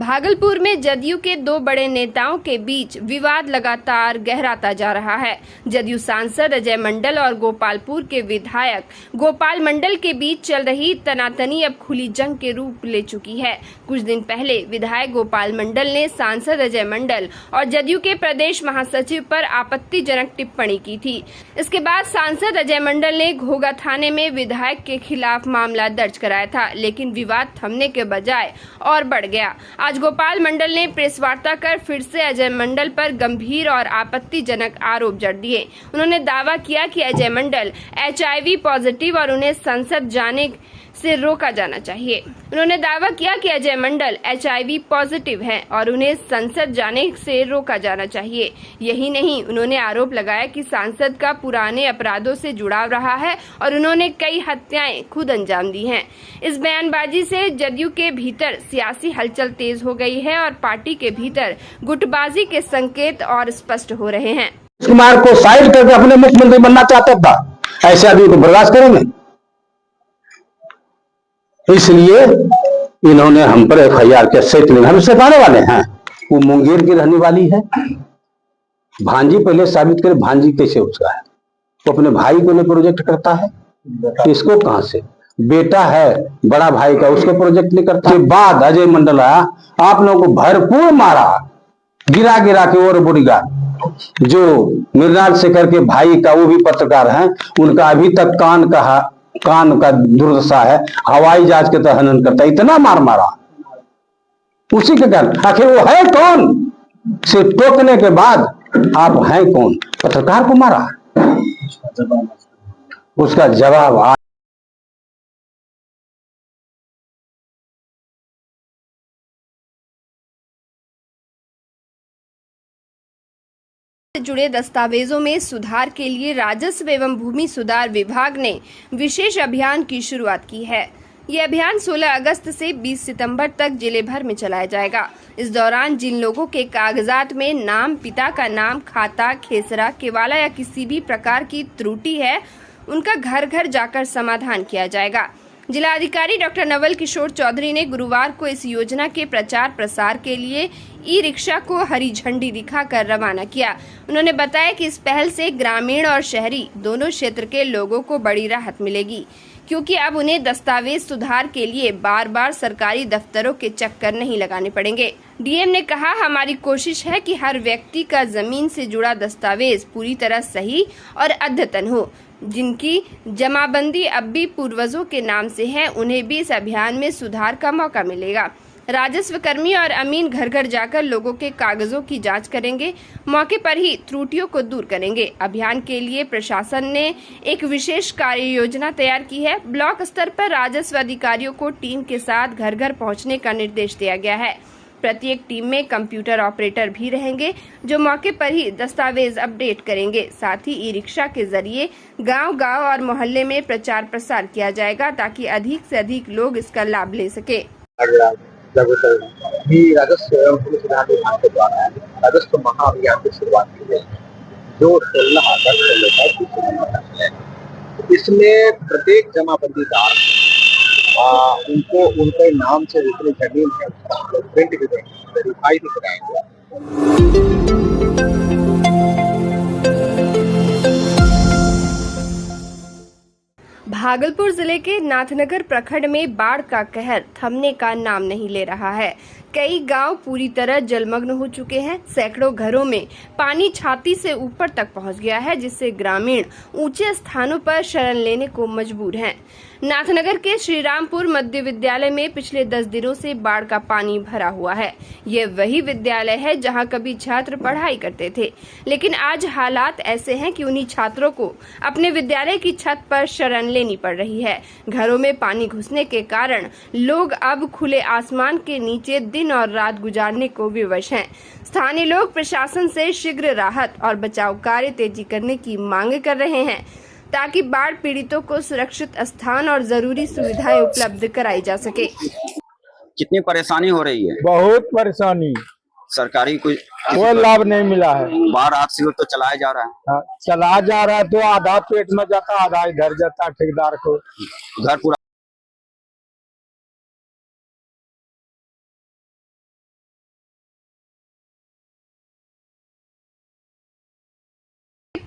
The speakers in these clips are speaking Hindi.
भागलपुर में जदयू के दो बड़े नेताओं के बीच विवाद लगातार गहराता जा रहा है। जदयू सांसद अजय मंडल और गोपालपुर के विधायक गोपाल मंडल के बीच चल रही तनातनी अब खुली जंग के रूप ले चुकी है। कुछ दिन पहले विधायक गोपाल मंडल ने सांसद अजय मंडल और जदयू के प्रदेश महासचिव पर आपत्तिजनक टिप्पणी की थी। इसके बाद सांसद अजय मंडल ने घोघा थाने में विधायक के खिलाफ मामला दर्ज कराया था, लेकिन विवाद थमने के बजाय और बढ़ गया। आज गोपाल मंडल ने प्रेस वार्ता कर फिर से अजय मंडल पर गंभीर और आपत्तिजनक आरोप जड़ दिए। उन्होंने दावा किया कि अजय मंडल HIV पॉजिटिव और उन्हें संसद जाने से रोका जाना चाहिए। उन्होंने दावा किया कि अजय मंडल HIV पॉजिटिव हैं और उन्हें संसद जाने से रोका जाना चाहिए। यही नहीं, उन्होंने आरोप लगाया कि सांसद का पुराने अपराधों से जुड़ाव रहा है और उन्होंने कई हत्याएं खुद अंजाम दी हैं। इस बयानबाजी से जदयू के भीतर सियासी हलचल तेज हो गई है और पार्टी के भीतर गुटबाजी के संकेत और स्पष्ट हो रहे हैं। कुमार को साइड करके अपने मुख्यमंत्री बनना चाहता था, ऐसे आदमी को बर्दाश्त करेंगे? इसलिए इन्होंने हम पर FIR के सेट लेंगे। हम सिखाने वाले हैं। वो मुंगेर की रहने वाली है। भांजी पहले साबित करे भांजी कैसे उसका है। वो अपने भाई को नहीं प्रोजेक्ट करता है, इसको कहां से? बेटा है बड़ा भाई का, उसको प्रोजेक्ट नहीं करता। के बाद अजय मंडल आया, आप लोगों को भरपूर मारा, गिरा गिरा के। और बॉडीगार्ड जो मृणाल शेखर के भाई का, वो भी पत्रकार हैं, उनका अभी तक कान का दुर्दशा है। हवाई जहाज के तरह हनन करता, इतना मार मारा उसी के कारण। आखिर वो है कौन? से टोकने के बाद आप हैं कौन? पत्रकार को मारा, उसका जवाब जुड़े दस्तावेजों में सुधार के लिए राजस्व एवं भूमि सुधार विभाग ने विशेष अभियान की शुरुआत की है। ये अभियान 16 अगस्त से 20 सितंबर तक जिले भर में चलाया जाएगा। इस दौरान जिन लोगों के कागजात में नाम, पिता का नाम, खाता, खेसरा, केवाला या किसी भी प्रकार की त्रुटि है, उनका घर घर जाकर समाधान किया जाएगा। जिलाधिकारी डॉक्टर नवल किशोर चौधरी ने गुरुवार को इस योजना के प्रचार प्रसार के लिए ई-रिक्शा को हरी झंडी दिखाकर रवाना किया। उन्होंने बताया कि इस पहल से ग्रामीण और शहरी दोनों क्षेत्र के लोगों को बड़ी राहत मिलेगी, क्योंकि अब उन्हें दस्तावेज सुधार के लिए बार बार सरकारी दफ्तरों के चक्कर नहीं लगाने पड़ेंगे। DM ने कहा, हमारी कोशिश है कि हर व्यक्ति का जमीन से जुड़ा दस्तावेज पूरी तरह सही और अद्यतन हो। जिनकी जमाबंदी अब भी पूर्वजों के नाम से है, उन्हें भी इस अभियान में सुधार का मौका मिलेगा। राजस्व कर्मी और अमीन घर घर जाकर लोगों के कागजों की जांच करेंगे, मौके पर ही त्रुटियों को दूर करेंगे। अभियान के लिए प्रशासन ने एक विशेष कार्य योजना तैयार की है। ब्लॉक स्तर पर राजस्व अधिकारियों को टीम के साथ घर घर पहुंचने का निर्देश दिया गया है। प्रत्येक टीम में कंप्यूटर ऑपरेटर भी रहेंगे, जो मौके पर ही दस्तावेज अपडेट करेंगे। साथ ही ई-रिक्शा के जरिए गांव-गांव और मोहल्ले में प्रचार प्रसार किया जाएगा, ताकि अधिक से अधिक लोग इसका लाभ ले सके। राजस्व एवं भूमि सुधार विभाग के द्वारा राजस्व महाअभियान की शुरुआत की गई, जो 16 अगस्त से लेकर 20 सितंबर तक है। इसमें प्रत्येक जमाबंदीदार उनको उनके नाम से जितनी जमीन है उसका प्रिंट भी देंगे, वेरीफाई भी कराएंगे। भागलपुर जिले के नाथनगर प्रखंड में बाढ़ का कहर थमने का नाम नहीं ले रहा है। कई गांव पूरी तरह जलमग्न हो चुके हैं। सैकड़ों घरों में पानी छाती से ऊपर तक पहुंच गया है, जिससे ग्रामीण ऊंचे स्थानों पर शरण लेने को मजबूर हैं। नाथनगर के श्रीरामपुर मध्य विद्यालय में पिछले 10 दिनों से बाढ़ का पानी भरा हुआ है। ये वही विद्यालय है जहां कभी छात्र पढ़ाई करते थे, लेकिन आज हालात ऐसे हैं कि उन्हीं छात्रों को अपने विद्यालय की छत पर शरण लेनी पड़ रही है। घरों में पानी घुसने के कारण लोग अब खुले आसमान के नीचे दिन और रात गुजारने को विवश हैं। स्थानीय लोग प्रशासन से शीघ्र राहत और बचाव कार्य तेजी करने की मांग कर रहे हैं, ताकि बाढ़ पीड़ितों को सुरक्षित स्थान और जरूरी सुविधाएं उपलब्ध कराई जा सके। कितनी परेशानी हो रही है? बहुत परेशानी। सरकारी कोई लाभ नहीं मिला है। बाहर हाथ से तो चलाया जा रहा है। चला जा रहा है तो आधा पेट में जाता, आधा इधर जाता ठेकेदार को। घर पूरा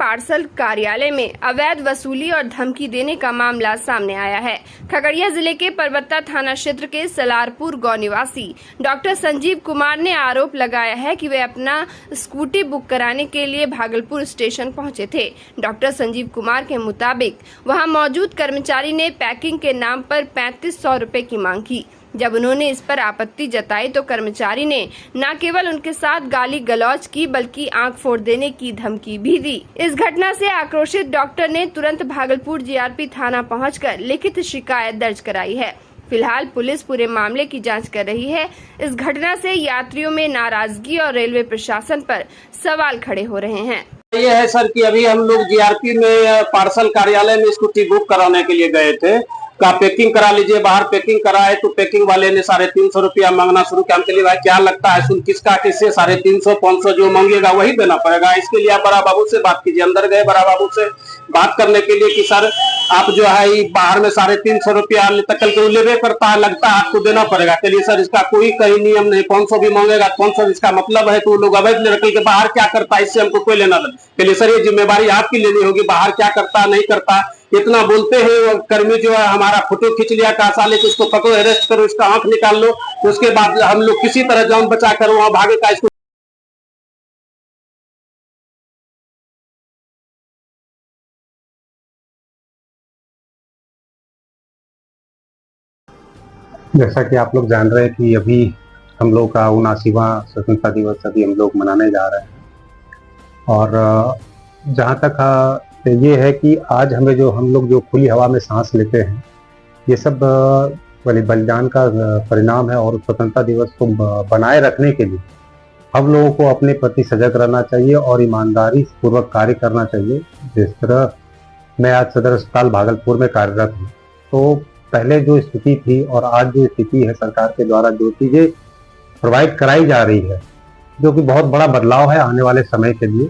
पार्सल कार्यालय में अवैध वसूली और धमकी देने का मामला सामने आया है। खगड़िया जिले के परबत्ता थाना क्षेत्र के सलारपुर गांव निवासी डॉक्टर संजीव कुमार ने आरोप लगाया है कि वे अपना स्कूटी बुक कराने के लिए भागलपुर स्टेशन पहुंचे थे। डॉक्टर संजीव कुमार के मुताबिक वहां मौजूद कर्मचारी ने पैकिंग के नाम पर 3500 रुपए की मांग की। जब उन्होंने इस पर आपत्ति जताई तो कर्मचारी ने न केवल उनके साथ गाली गलौज की बल्कि आंख फोड़ देने की धमकी भी दी। इस घटना से आक्रोशित डॉक्टर ने तुरंत भागलपुर जीआरपी थाना पहुंचकर लिखित शिकायत दर्ज कराई है। फिलहाल पुलिस पूरे मामले की जांच कर रही है। इस घटना से यात्रियों में नाराजगी और रेलवे प्रशासन पर सवाल खड़े हो रहे हैं। ये है सर कि अभी हम लोग जीआरपी में पार्सल कार्यालय में स्कूटी बुक कराने के लिए गए थे। का पैकिंग करा लीजिए, बाहर पैकिंग कराए तो पैकिंग वाले ने 350 रुपया मांगना शुरू किया। हमके लिए भाई क्या लगता है शुल्क किसका किससे 350 500 जो मांगेगा वही देना पड़ेगा। इसके लिए आप बड़ा बाबू से बात कीजिए। अंदर गए बड़ा बाबू से बात करने के लिए कि सर आप जो है बाहर में 350 रुपया तकल के लेवे करता है, लगता है आपको देना पड़ेगा। चलिए सर इसका कोई कहीं नियम नहीं, 500 भी मांगेगा 500 इसका मतलब है तो लोग अवैध निकल के बाहर क्या करता है इससे हमको कोई लेना नहीं। चलिए सर ये जिम्मेवारी आपकी लेनी होगी, बाहर क्या करता नहीं करता। इतना बोलते हैं कर्मी जो है हमारा फोटो खींच लिया, कहा साले को इसको पकड़ो, अरेस्ट करो, इसका आंख निकाल लो। उसके बाद हम लोग किसी तरह जान बचा कर वहां भागे का इसको। जैसा कि आप लोग जान रहे हैं कि अभी हम लोग का 79वां स्वतंत्रता दिवस अभी हम लोग मनाने जा रहे हैं। और जहाँ तक ये है कि आज हमें जो हम लोग जो खुली हवा में सांस लेते हैं ये सब बलिदान का परिणाम है। और स्वतंत्रता दिवस को बनाए रखने के लिए हम लोगों को अपने प्रति सजग रहना चाहिए और ईमानदारी पूर्वक कार्य करना चाहिए। जिस तरह मैं आज सदर अस्पताल भागलपुर में कार्यरत हूँ तो पहले जो स्थिति थी और आज जो स्थिति है, सरकार के द्वारा जो चीजें प्रोवाइड कराई जा रही है जो कि बहुत बड़ा बदलाव है आने वाले समय के लिए।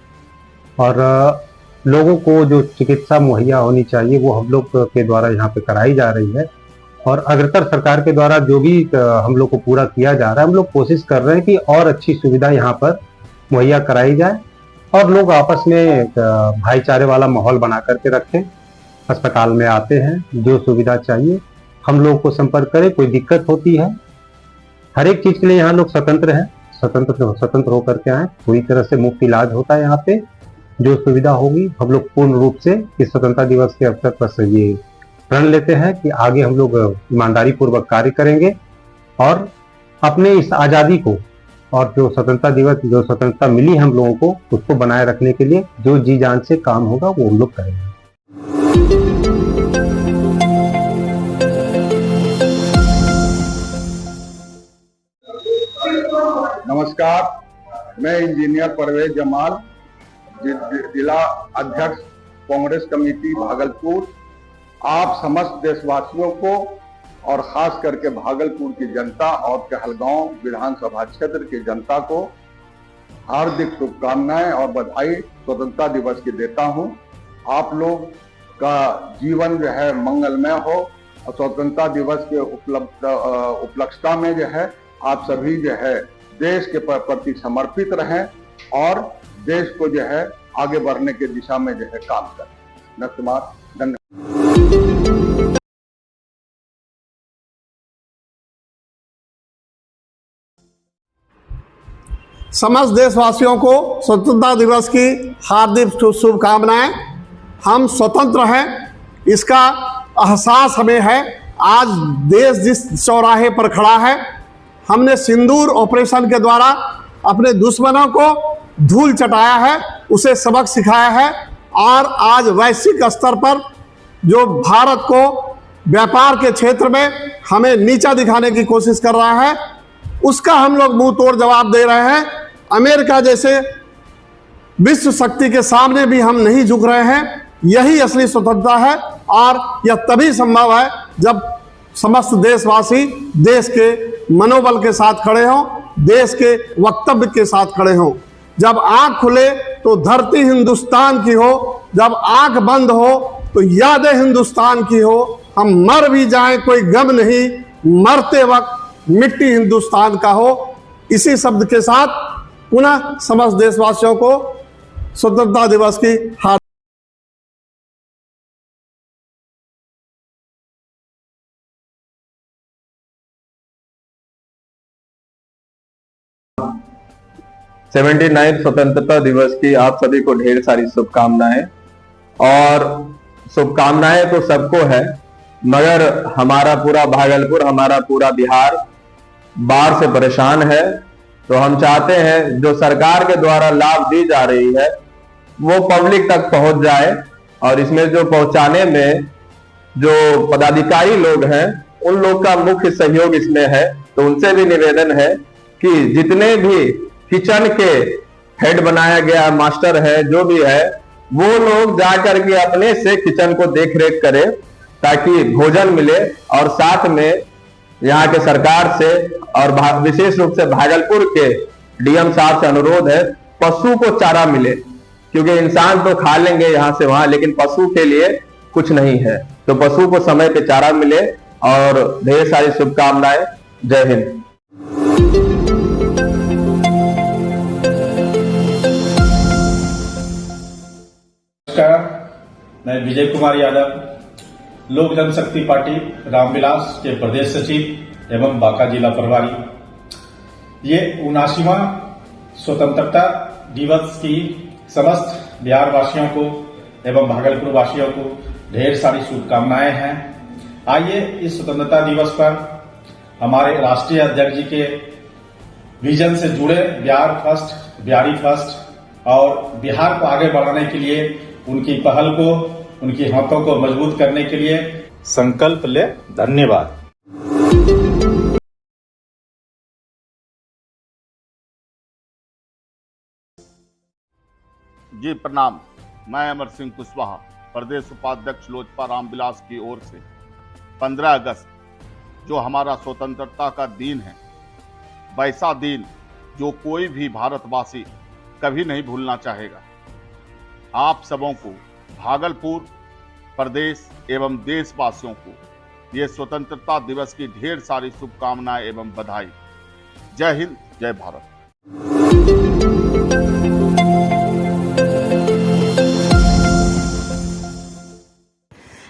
और लोगों को जो चिकित्सा मुहैया होनी चाहिए वो हम लोग के द्वारा यहाँ पे कराई जा रही है। और अग्रतर सरकार के द्वारा जो भी हम लोग को पूरा किया जा रहा है, हम लोग कोशिश कर रहे हैं कि और अच्छी सुविधा यहाँ पर मुहैया कराई जाए और लोग आपस में भाईचारे वाला माहौल बना करके रखें। अस्पताल में आते हैं, जो सुविधा चाहिए हम लोग को संपर्क करें। कोई दिक्कत होती है हर एक चीज के लिए यहाँ लोग स्वतंत्र हैं, स्वतंत्र होकर के आए। पूरी तरह से मुफ्त इलाज होता है यहाँ पे। जो सुविधा होगी हम लोग पूर्ण रूप से इस स्वतंत्रता दिवस के अवसर पर ये प्रण लेते हैं कि आगे हम लोग ईमानदारी पूर्वक कार्य करेंगे और अपने इस आजादी को और जो स्वतंत्रता दिवस जो स्वतंत्रता मिली हम लोगों को उसको बनाए रखने के लिए जो जी जान से काम होगा वो हम लोग करेंगे। नमस्कार, मैं इंजीनियर परवेज जमाल, जिला अध्यक्ष कांग्रेस कमेटी भागलपुर, आप समस्त देशवासियों को और खास करके भागलपुर की जनता और कहलगांव विधानसभा क्षेत्र की जनता को हार्दिक शुभकामनाएं और बधाई स्वतंत्रता दिवस की देता हूं। आप लोग का जीवन जो है मंगलमय हो और स्वतंत्रता दिवस के उपलक्ष्यता में जो है आप सभी जो है देश के प्रति समर्पित रहें और देश को जो है आगे बढ़ने की दिशा में जो है काम करें। धन्यवाद। समस्त देशवासियों को स्वतंत्रता दिवस की हार्दिक शुभकामनाएं। हम स्वतंत्र हैं इसका एहसास हमें है। आज देश जिस चौराहे पर खड़ा है, हमने सिंदूर ऑपरेशन के द्वारा अपने दुश्मनों को धूल चटाया है, उसे सबक सिखाया है और आज वैश्विक स्तर पर जो भारत को व्यापार के क्षेत्र में हमें नीचा दिखाने की कोशिश कर रहा है उसका हम लोग मुंह तोड़ जवाब दे रहे हैं। अमेरिका जैसे विश्व शक्ति के सामने भी हम नहीं झुक रहे हैं। यही असली स्वतंत्रता है और यह तभी संभव है जब समस्त देशवासी देश के मनोबल के साथ खड़े हों, देश के वक्तव्य के साथ खड़े हों। जब आंख खुले तो धरती हिंदुस्तान की हो, जब आंख बंद हो तो यादें हिंदुस्तान की हो। हम मर भी जाएं कोई गम नहीं, मरते वक्त मिट्टी हिंदुस्तान का हो। इसी शब्द के साथ पुनः समस्त देशवासियों को स्वतंत्रता दिवस की 79 स्वतंत्रता दिवस की आप सभी को ढेर सारी शुभकामनाएं। और शुभकामनाएं तो सबको है, मगर हमारा पूरा भागलपुर, हमारा पूरा बिहार बाढ़ से परेशान है। तो हम चाहते हैं जो सरकार के द्वारा लाभ दी जा रही है वो पब्लिक तक पहुंच जाए, और इसमें जो पहुंचाने में जो पदाधिकारी लोग हैं उन लोग का मुख्य सहयोग इसमें है। तो उनसे भी निवेदन है कि जितने भी किचन के हेड बनाया गया मास्टर है, जो भी है, वो लोग जाकर के अपने से किचन को देख रेख करे ताकि भोजन मिले। और साथ में यहाँ के सरकार से और विशेष रूप से भागलपुर के डीएम साहब से अनुरोध है, पशु को चारा मिले, क्योंकि इंसान तो खा लेंगे यहाँ से वहां, लेकिन पशु के लिए कुछ नहीं है। तो पशु को समय पे चारा मिले। और ढेर सारी शुभकामनाएं। जय हिंद। नमस्कार, मैं विजय कुमार यादव, लोक जनशक्ति पार्टी रामविलास के प्रदेश सचिव एवं बांका जिला प्रभारी। ये 79वां स्वतंत्रता दिवस की समस्त बिहार वासियों को एवं भागलपुर वासियों को ढेर सारी शुभकामनाएं हैं। आइए इस स्वतंत्रता दिवस पर हमारे राष्ट्रीय अध्यक्ष जी के विजन से जुड़े बिहार फर्स्ट, बिहारी फर्स्ट और बिहार को आगे बढ़ाने के लिए उनकी पहल को, उनकी हाथों को मजबूत करने के लिए संकल्प ले। धन्यवाद। जी प्रणाम। मैं अमर सिंह कुशवाहा, प्रदेश उपाध्यक्ष लोजपा रामविलास की ओर से 15 अगस्त जो हमारा स्वतंत्रता का दिन है, वैसा दिन जो कोई भी भारतवासी कभी नहीं भूलना चाहेगा। आप सबों को, भागलपुर प्रदेश एवं देशवासियों को ये स्वतंत्रता दिवस की ढेर सारी शुभकामनाएं एवं बधाई। जय हिंद, जय भारत।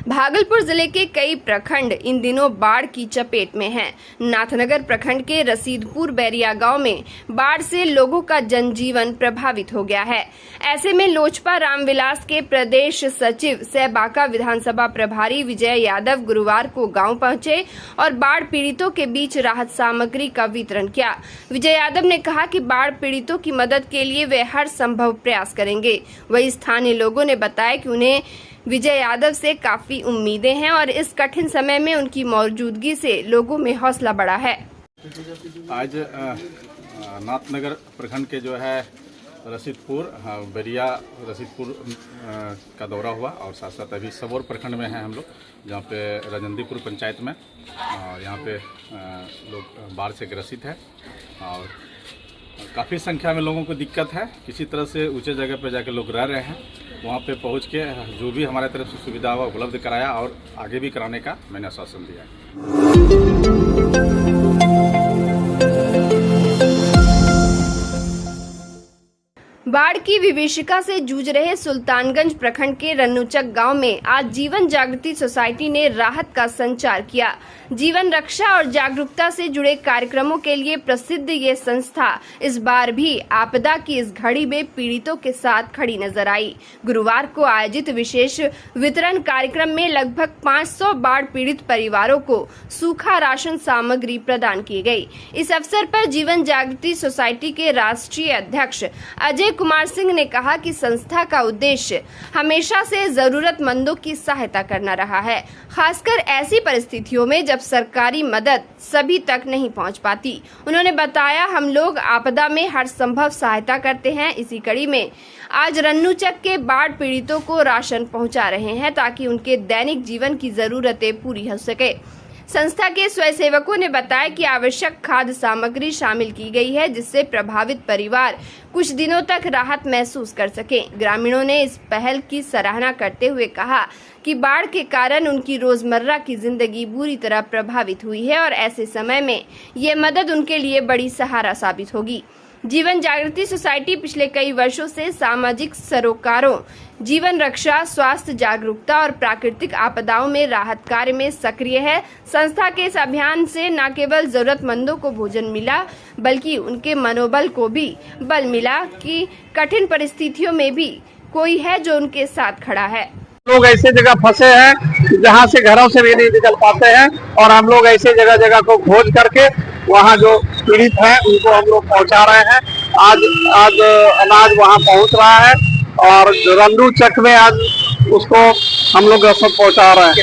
भागलपुर जिले के कई प्रखंड इन दिनों बाढ़ की चपेट में हैं। नाथनगर प्रखंड के रसीदपुर बैरिया गांव में बाढ़ से लोगों का जनजीवन प्रभावित हो गया है। ऐसे में लोजपा रामविलास के प्रदेश सचिव सह बांका विधानसभा प्रभारी विजय यादव गुरुवार को गांव पहुंचे और बाढ़ पीड़ितों के बीच राहत सामग्री का वितरण किया। विजय यादव ने कहा कि बाढ़ पीड़ितों की मदद के लिए वे हर संभव प्रयास करेंगे। वहीं स्थानीय लोगों ने बताया कि उन्हें विजय यादव से काफी उम्मीदें हैं और इस कठिन समय में उनकी मौजूदगी से लोगों में हौसला बढ़ा है। आज नाथनगर प्रखंड के जो है रसीदपुर बैरिया रसीदपुर का दौरा हुआ और साथ साथ अभी सबौर प्रखंड में हैं हम लोग, जहाँ पे राजनंदीपुर पंचायत में यहाँ पे लोग बाढ़ से ग्रसित है और काफ़ी संख्या में लोगों को दिक्कत है। किसी तरह से ऊंचे जगह पर जाके लोग रह रहे हैं, वहाँ पे पहुँच के जो भी हमारे तरफ से सुविधा हुआ उपलब्ध कराया और आगे भी कराने का मैंने आश्वासन दिया है। बाढ़ की विभीषिका से जूझ रहे सुल्तानगंज प्रखंड के रन्नूचक गांव में आज जीवन जागृति सोसाइटी ने राहत का संचार किया। जीवन रक्षा और जागरूकता से जुड़े कार्यक्रमों के लिए प्रसिद्ध ये संस्था इस बार भी आपदा की इस घड़ी में पीड़ितों के साथ खड़ी नजर आई। गुरुवार को आयोजित विशेष वितरण कार्यक्रम में लगभग 500 बाढ़ पीड़ित परिवारों को सूखा राशन सामग्री प्रदान की गई। इस अवसर पर जीवन जागृति सोसाइटी के राष्ट्रीय अध्यक्ष अजय कुमार सिंह ने कहा कि संस्था का उद्देश्य हमेशा से जरूरतमंदों की सहायता करना रहा है, खासकर ऐसी परिस्थितियों में जब सरकारी मदद सभी तक नहीं पहुंच पाती। उन्होंने बताया, हम लोग आपदा में हर संभव सहायता करते हैं। इसी कड़ी में आज रन्नूचक के बाढ़ पीड़ितों को राशन पहुंचा रहे हैं ताकि उनके दैनिक जीवन की जरूरतें पूरी हो सके। संस्था के स्वयंसेवकों ने बताया कि आवश्यक खाद्य सामग्री शामिल की गई है, जिससे प्रभावित परिवार कुछ दिनों तक राहत महसूस कर सके। ग्रामीणों ने इस पहल की सराहना करते हुए कहा कि बाढ़ के कारण उनकी रोजमर्रा की जिंदगी बुरी तरह प्रभावित हुई है और ऐसे समय में ये मदद उनके लिए बड़ी सहारा साबित होगी। जीवन जागृति सोसाइटी पिछले कई वर्षों से सामाजिक सरोकारों, जीवन रक्षा, स्वास्थ्य जागरूकता और प्राकृतिक आपदाओं में राहत कार्य में सक्रिय है। संस्था के इस अभियान से न केवल जरूरतमंदों को भोजन मिला, बल्कि उनके मनोबल को भी बल मिला कि कठिन परिस्थितियों में भी कोई है जो उनके साथ खड़ा है। लोग ऐसे जगह फंसे हैं जहां से घरों से भी नहीं निकल पाते हैं, और हम लोग ऐसे जगह जगह को खोज करके वहां जो पीड़ित हैं उनको हम लोग पहुंचा रहे हैं। आज अनाज वहां पहुंच रहा है और रंडू चक में आज उसको हम लोग सब पहुंचा रहे हैं।